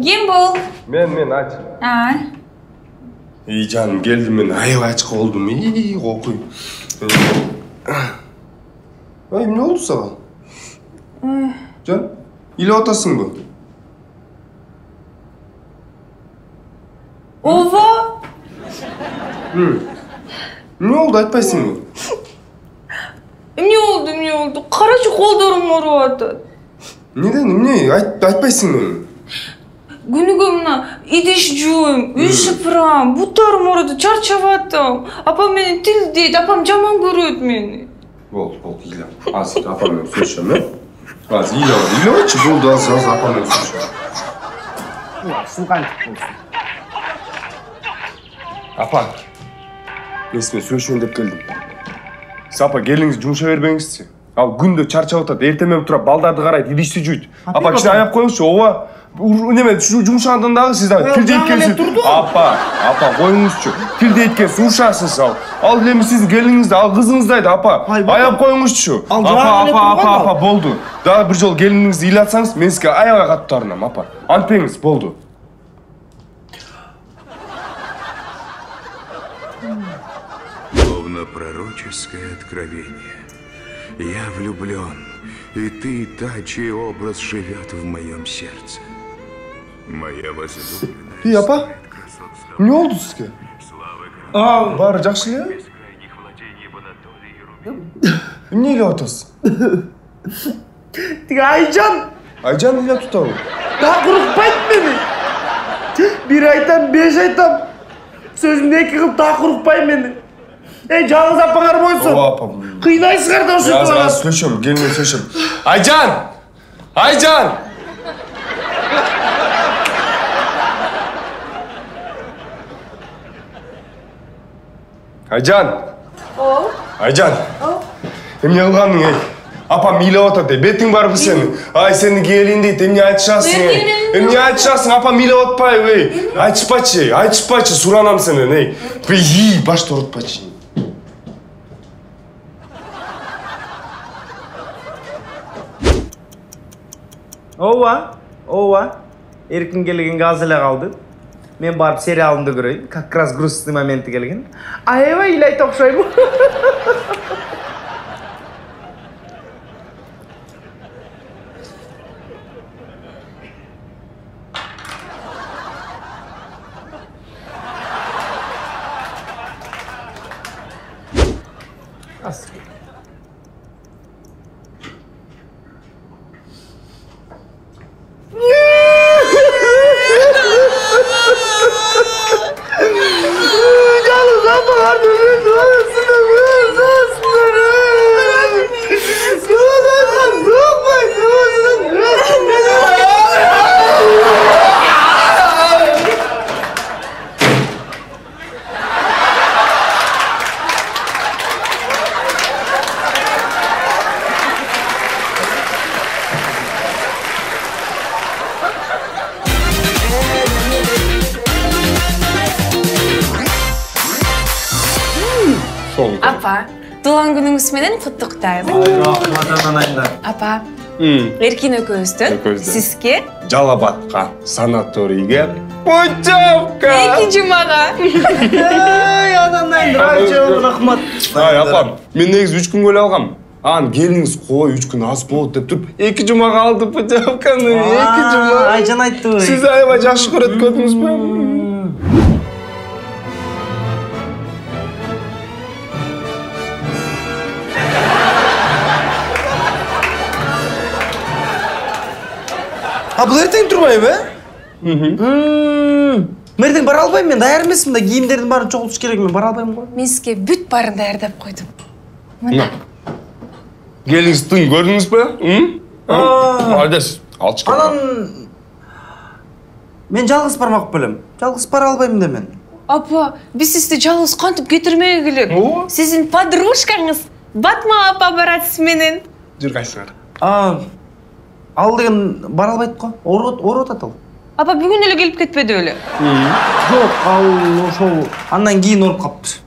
Kim bu? Men aç. İyi canım geldim ben ayak açık oldum. İyi kokuy. Ay ne oldu sana? Can, ile otasın bu. Ova. Ne oldu aytpaysın mı? Ne oldu? Karaca kollarım ağrıdı. Neden? Ne? Aytpaysın mı? Günügümna idiş juğum, üşüpüram, butlarım ağrıdı, çarçavattım. Apam beni til deydi, apam jaman görüyordu beni. Bol, ilan. Az, apam ben söyleyeceğim ya. Az, ilan açı buldu az, apam ben söyleyeceğim. Sukan çıkmışsın. Apa. Neyse ben söyleyeceğim deyip geldim. Sapa geliniz жұмыша бербеңізші. Ал күнде чарчап атады, ертемен тұрап балдарды қарайды, идишті жүйді. Апа кішкене аяп қойыңызшы, ова неме жұмшағандағы сіз тілде еткенсіз. Апа қойыңызшы. Тілде еткенсіз, ұршасыз ал. Ал демі сіз келіңізді, ал қызыңыздайды, апа. Аяп қойыңызшы. Апа, болды. Дағы бір жол келініңізді илатсаңыз, мен сізге аяға қатты тарынам, апа. Антпеңіз, болды. Пророческое откровение. Я влюблен, и ты та, чей образ живет в моем сердце. Моя возлюбленная. И апа, не oldu sizге? Бары жақсы эле? Эмне эле атасыз? Тиги Айжан. Айжан эле тутабы? Да курукпайт мени. Bir айтам, 5 айтам. Сөзүмдү 2 кылып да курукпай мени. Жалғыз апаңар бойсын. О, апам. Қиынайсыңар да ұшып тұрған. Аз сөйлешем, келінен сөйлешем. Айжан! Айжан! Эмне кылганың, ей? Апам илеп атат, бетиң барбы сенин? Ай, сени келин дейт, эмне айтышасың, ей? Эмне айтышасың, апам илеп атпайбы, ей? Айтышпачы, суранам сенен, ей. Башты орутпачы. Ова. Эркин келген газ эле калды. Мен барып сериалымды көрөйүн. Как раз грустный моменти келген. Аябай илайт окшойбу. Апа, туған күніңіз менен құттықтаймын. Рахмат анайында. Апа, Эркин экөөбүздөн сизге Жалабатка санаторийге путевка. 2 жумага. Анайында, рахмат. Ай, апам, мен негизи 3 күн көлө алгам. Ан келиңиз кой 3 күн аз болот деп туруп 2 жумага алды путевканы. 2 жума. Айжан айтты. Сиз аябай жакшы көрөт көрдүңүзбү? Бұл ертең тұрмайбы? Мен ертең бара албаймын, мен даяр емеспін да, киімдердің барын чоғылтыш керек, мен бара албаймын ғой. Мен сізге бүт барын даярдап қойдым. Мына. Келіңіз тың көрдіңіз бе? Айдас, алшы кел. Анан... Мен жалғыз бармақ білем. Жалғыз бара албаймын да мен. Апа, біз сізді жалғыз қантып кетірмей келіп. Сіздің подружкаңыз Батма апа баратсыз менен. Жүр қайсыңар. Ал деген бара албайт қой. Ору атат ал. Апа бүгін эле келип кетпеди эле. Жоқ, ал ошол андан кийин оруп калыптыр.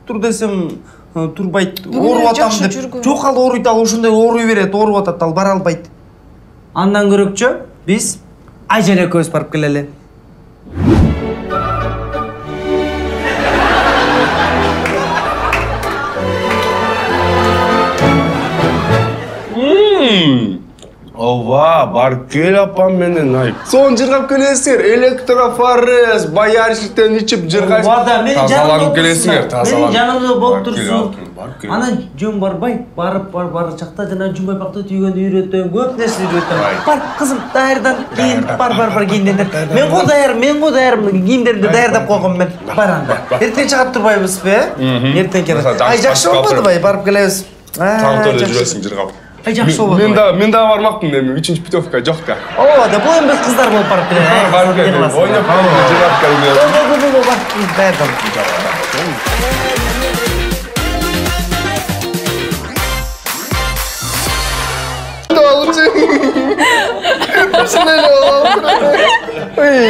Тур десем турбайт. Ору атам деп. Жоқ, ал оруйт, ал ошондой оруй берет, ору атат, ал бара албайт. Андан көрөкчө биз Айжан экөөбүз барып келели. Ова, барып кел апам менен ай. Сон жыргап келесиңер, электрофорез, боярышниктен ичип жыргай. Вада, менин жанымда келесиңер, тазаланып. Менин жанымда болуп турсуң. Барып Анан жөн барбай, барып чакта жана жумбай пакты түйгөндү үйрөтөм, көп нерсе үйрөтөм. Бар кызым, даярдан кийин, бар кийиндер. Мен го даяр, кийимдерди даярдап койгом мен. Бар анда. Эртең чыгып турбайбызбы? Эртең керек. Ай, жакшы болбодубу? Барып келебиз. Таңтөрдө жүрөсүң жыргап. Ай, жакшы болбоду. Мен да бармакмын эми, 3-чү путевка жок да. Ооба да, бул эми кыздар болуп барып келели. Барып кел. Ойноп жыргап келем. Бар, даярдан.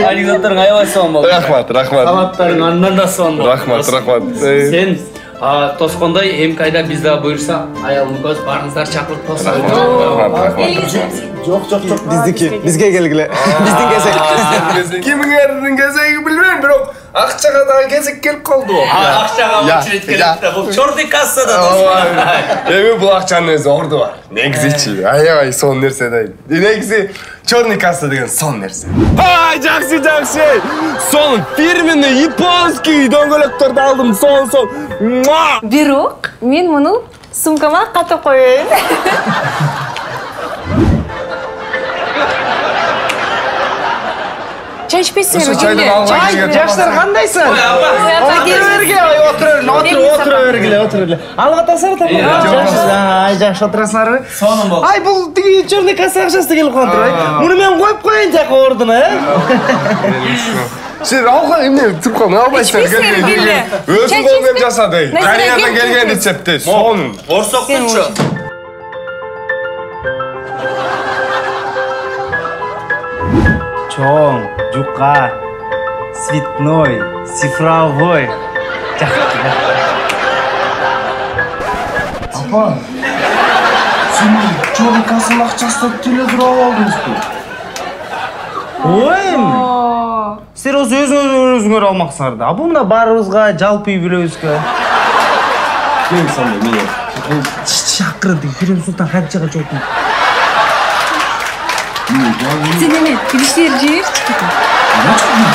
Аригатарың аябай соң болду. Рахмат. Салаттарың андан да соң болду. Рахмат. Сен тоскондой эмкайда биз да буйрса, аялыңыз барыңыздар чакырып тосуңуздар. Жок, биздики. Бизге келгиле. Биздин кезек. Кимиңердин кезеги билбейм, бирок акчага дагы кезек келип калды. Акчага очередь келип да, бул чорный кассада. Эми бул акчанын өзү орду бар. Негизичи, аябай сон нерсе да. Негизи чорный касса деген сон нерсе. Ай, жакшы. Сон фирменный японский дөңгөлөктөрдү алдым. Сон. Бирок мен муну сумкама катып коеюн. Чай içпейсиңерби? Жаштар кандайсың? Отура бергиле. Алга тасап Ай, жакшы отурасыңарбы? Сонун болду. Ай, бул тиги черный касса акчасы келип калды. Муну мен коюп коеюн жака ордуна, Сен алган эмне турган албайсың. Өзүң колдон жасады. Кореядан келген рецептти. Сонун. Борсоктучу. Чоң, жука, цветной, цифровой. Апа, сен чорный кассанын акчасын теледура алдыңызбы? Ой, силер осы өзүңөр алмаксыңар да. Бул мына баарыбызга жалпы үй бүлөбүзгө. Кем сонда менен? Шакырды, Хүрөм Султан Хадижага чоктун. Сен эме киришleri жиберчи.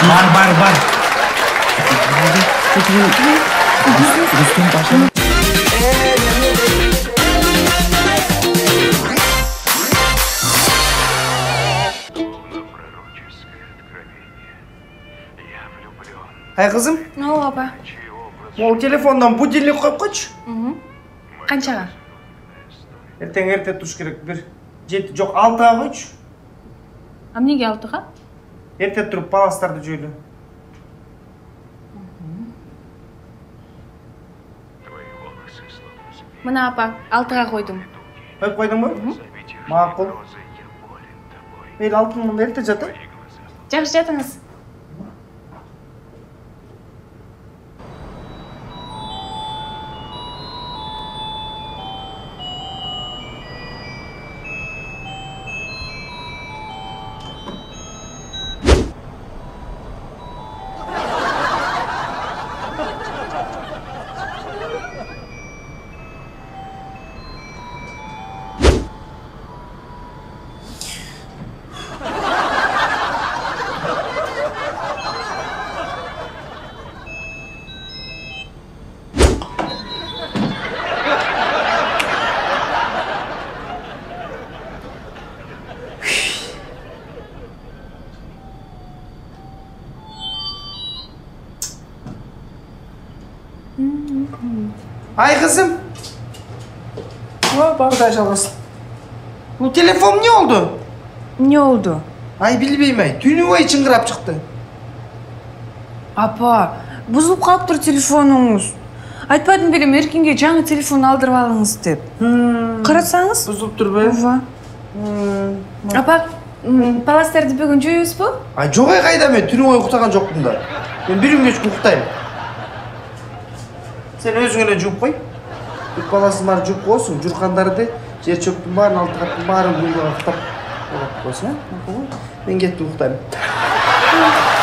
Бар. Ай, кызым. Ооба, апа. Ол телефондан будильник коюп койчу. Канчага? Эртең эрте туруш керек. 7 жок 6-га койчу. А эмнеге 6-га? Эрте туруп баластарды жөйлө. Мына апа, 6-га койдум. Коюп койдуңбу? Макул. Мейли, алтын эрте жата. Жакшы, жатыңыз. Ай, kızım. Құдай жалғасын. Bu telefon ne oldu? Ne oldu? Ay bilmeyim ay. Tünü boyu çıngırap çıktı. Апа, бұзылып қалып тұр телефоныңыз. Айтпадым белем, Эркинге жаңа телефон алдырып алыңыз деп. Қарасаңыз? Бұзылып тұр бе? Ова. Апа, паластарды бүгін жойыз бу? Ay жоқ ай қайда мен түні бойы ұйықтаған жоқпын да. Мен бір күн кешкі ұйықтаймын. Сен өзіңе жуып қой. Үк баласын бары жуып қойсын. Жүрқандарды, жер чөптің барын, алты қаттың барын күнге ұйықтап. Болса, мен кеттім ұйықтаймын.